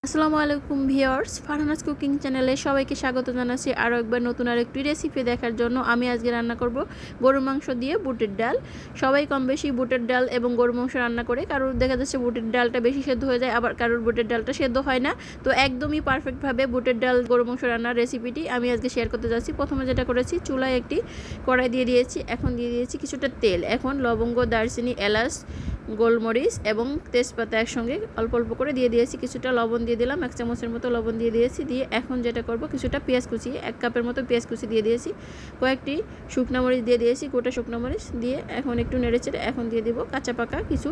আসসালামু আলাইকুম viewers, Farhana's cooking চ্যানেলে সবাইকে স্বাগত জানাচ্ছি আরও একবার নতুন আরেকটি রেসিপি দেখার জন্য। আমি আজকে রান্না করব গরুর মাংস দিয়ে বুটের ডাল। সবাই কম বেশি বুটের ডাল এবং গরুর মাংস রান্না করে, কারোর দেখা যাচ্ছে বুটের ডালটা বেশি সেদ্ধ হয়ে যায়, আবার কারোর বুটের ডালটা সেদ্ধ হয় না। তো একদমই পারফেক্টভাবে বুটের ডাল গরুর মাংস রান্নার রেসিপিটি আমি আজকে শেয়ার করতে যাচ্ছি। প্রথমে যেটা করেছি, চুলায় একটি কড়াই দিয়ে দিয়েছি, এখন দিয়ে দিয়েছি কিছুটা তেল। এখন লবঙ্গ, দারচিনি, এলাচ, গোলমরিচ এবং তেজপাতা একসঙ্গে অল্প অল্প করে দিয়ে দিয়েছি। কিছুটা লবণ দিয়ে দিলাম, 1 চামচের মতো লবণ দিয়ে দিয়েছি। দিয়ে এখন যেটা করব, কিছুটা পেঁয়াজ কুচি, 1 কাপের মতো পেঁয়াজ কুচি দিয়ে দিয়েছি। কয়েকটি শুকনো মরিচ দিয়ে দিয়েছি, গোটা শুকনো মরিচ দিয়ে এখন একটু নেড়েচেড়ে এখন দিয়ে দিব কাঁচা পাকা কিছু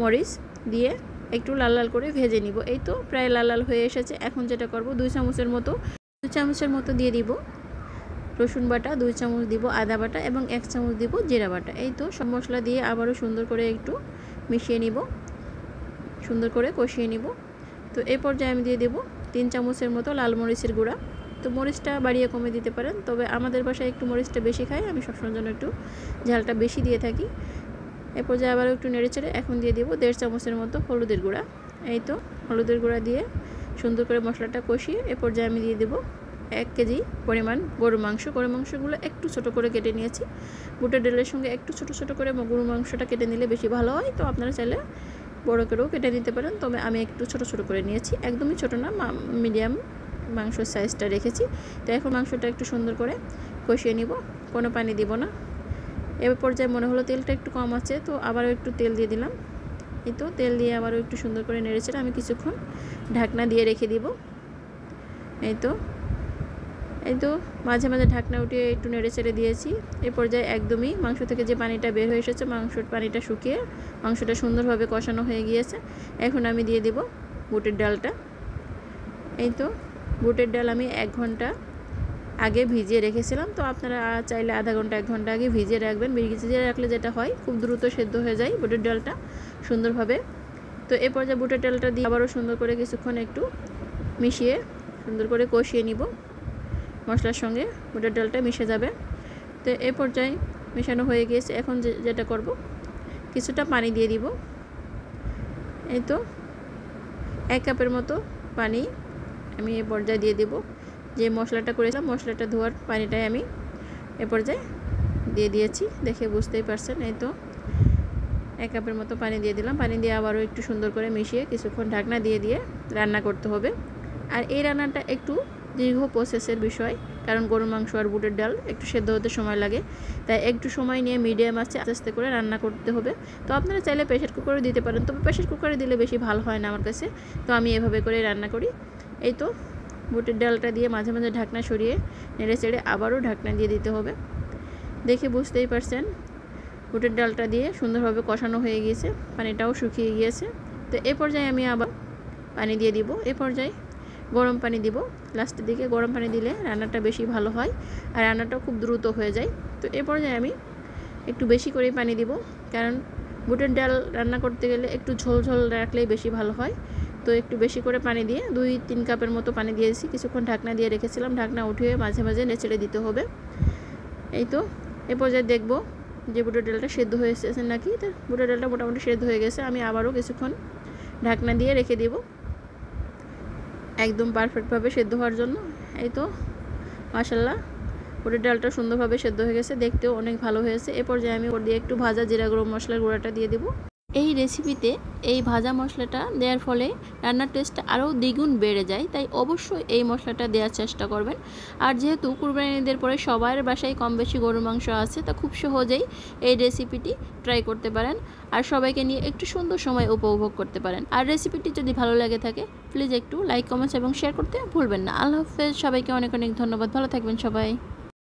মরিচ দিয়ে একটু লাল লাল করে ভেজে নিব। এই তো প্রায় লাল লাল হয়ে এসেছে। এখন যেটা করব, 2 চামচের মতো দিয়ে দিব রসুন বাটা, 2 চামচ দিব আদা বাটা এবং 1 চামচ দিব জিরা বাটা। এই তো সব মশলা দিয়ে আবারও সুন্দর করে একটু মিশিয়ে নিব, সুন্দর করে কষিয়ে নিব। তো এই পর্যায়ে আমি দিয়ে দেব 3 চামচের মতো লাল মরিচের গুঁড়া। তো মরিচটা বাড়িয়ে কমে দিতে পারেন, তবে আমাদের বাসায় একটু মরিচটা বেশি খাই, আমি সবসময়ের জন্য একটু ঝালটা বেশি দিয়ে থাকি। এই পর্যায়ে আবারও একটু নেড়েচেড়ে এখন দিয়ে দেব 1.5 চামচের মতো হলুদের গুঁড়া। এই তো হলুদের গুঁড়া দিয়ে সুন্দর করে মশলাটা কষিয়ে এ পর্যায়ে আমি দিয়ে দেব 1 কেজি পরিমাণ গরুর মাংস। গরুর মাংসগুলো একটু ছোট করে কেটে নিয়েছি। বুটের ডালের সঙ্গে একটু ছোট ছোট করে গরুর মাংসটা কেটে নিলে বেশি ভালো হয়। তো আপনারা চাইলে বড় করেও কেটে নিতে পারেন, তবে আমি একটু ছোট ছোট করে নিয়েছি, একদমই ছোট না, মিডিয়াম মাংসের সাইজটা রেখেছি। তো এখন মাংসটা একটু সুন্দর করে কষিয়ে নিব, কোনো পানি দিব না। এবার পর্যায়ে মনে হলো তেলটা একটু কম আছে, তো আবারও একটু তেল দিয়ে দিলাম। এই তো তেল দিয়ে আবারও একটু সুন্দর করে নেড়েচেড়ে আমি কিছুক্ষণ ঢাকনা দিয়ে রেখে দিব। এই তো মাঝে মাঝে ঢাকনা উঠিয়ে একটু নেড়ে চেড়ে দিয়েছি। এই পর্যায়ে একদমই মাংস থেকে যে পানিটা বের হয়ে এসেছে, মাংসের পানিটা শুকিয়ে মাংসটা সুন্দরভাবে কষানো হয়ে গিয়েছে। এখন আমি দিয়ে দেব বুটের ডালটা। এই তো বুটের ডাল আমি 1 ঘন্টা আগে ভিজিয়ে রেখেছিলাম, তো আপনারা চাইলে আধা ঘন্টা 1 ঘন্টা আগে ভিজিয়ে রাখবেন। ভিজিয়ে রাখলে যেটা হয়, খুব দ্রুত সেদ্ধ হয়ে যায় বুটের ডালটা সুন্দরভাবে। তো এই পর্যায়ে বুটের ডালটা দিয়ে আবারও সুন্দর করে কিছুক্ষণ একটু মিশিয়ে সুন্দর করে কষিয়ে নিব, মশলার সঙ্গে বুটের ডালটা মিশে যাবে। তো এই পর্যায়ে মেশানো হয়ে গিয়েছে। এখন যেটা করব, কিছুটা পানি দিয়ে দিব। এই তো 1 কাপের মতো পানি আমি এই পর্যায়ে দিয়ে দেব। যে মশলাটা করেছিলাম, মশলাটা ধোয়ার পানিটাই আমি এ পর্যায়ে দিয়ে দিয়েছি, দেখে বুঝতেই পারছেন। এই তো 1 কাপের মতো পানি দিয়ে দিলাম। পানি দিয়ে আবারও একটু সুন্দর করে মিশিয়ে কিছুক্ষণ ঢাকনা দিয়ে রান্না করতে হবে। আর এই রান্নাটা একটু দীর্ঘ প্রসেসের বিষয়, কারণ গরুর মাংস আর বুটের ডাল একটু সেদ্ধ হতে সময় লাগে, তাই একটু সময় নিয়ে মিডিয়াম আঁচে আস্তে আস্তে করে রান্না করতে হবে। তো আপনারা চাইলে প্রেশার কুকারে দিতে পারেন, তবে প্রেশার কুকারে দিলে বেশি ভালো হয় না আমার কাছে, তো আমি এভাবে করে রান্না করি। এই তো বুটের ডালটা দিয়ে মাঝে মাঝে ঢাকনা সরিয়ে নেড়ে চেড়ে আবারও ঢাকনা দিয়ে দিতে হবে। দেখে বুঝতেই পারছেন বুটের ডালটা দিয়ে সুন্দরভাবে কষানো হয়ে গিয়েছে, পানিটাও শুকিয়ে গিয়েছে। তো এই পর্যায়ে আমি আবার পানি দিয়ে দিব। এই পর্যায়ে গরম পানি দিব লাস্টের দিকে। গরম পানি দিলে রান্নাটা বেশি ভালো হয় আর রান্নাটাও খুব দ্রুত হয়ে যায়। তো এই পর্যায়ে আমি একটু বেশি করে পানি দিব, কারণ বুটের ডাল রান্না করতে গেলে একটু ঝোল ঝোল রাখলেই বেশি ভালো হয়। তো একটু বেশি করে পানি দিয়ে 2-3 কাপের মতো পানি দিয়েছি। কিছুক্ষণ ঢাকনা দিয়ে রেখেছিলাম, ঢাকনা উঠিয়ে মাঝে মাঝে নেড়ে দিতে হবে। এই তো এ পর্যায়ে দেখব যে বুটের ডালটা সেদ্ধ হয়ে এসেছে নাকি। তো বুটের ডালটা মোটামুটি সেদ্ধ হয়ে গেছে। আমি আবারও কিছুক্ষণ ঢাকনা দিয়ে রেখে দেব একদম পারফেক্টভাবে সেদ্ধ হওয়ার জন্য। এই তো মাশাআল্লাহ বুটের ডালটা সুন্দরভাবে সেদ্ধ হয়ে গেছে, দেখতেও অনেক ভালো হয়েছে। এ পর্যায়ে আমি ওর দিয়ে একটু ভাজা জিরা গরম মশলার গুঁড়াটা দিয়ে দেব। এই রেসিপিতে এই ভাজা মশলাটা দেওয়ার ফলে রান্নার টেস্টটা আরও দ্বিগুণ বেড়ে যায়, তাই অবশ্যই এই মশলাটা দেওয়ার চেষ্টা করবেন। আর যেহেতু কুরবানি ঈদের পরে সবার বাসায় কম বেশি গরুর মাংস আছে, তা খুব সহজেই এই রেসিপিটি ট্রাই করতে পারেন আর সবাইকে নিয়ে একটু সুন্দর সময় উপভোগ করতে পারেন। আর রেসিপিটি যদি ভালো লাগে থাকে, প্লিজ একটু লাইক, কমেন্টস এবং শেয়ার করতে ভুলবেন না। আল্লাহ হাফেজ, সবাইকে অনেক অনেক ধন্যবাদ, ভালো থাকবেন সবাই।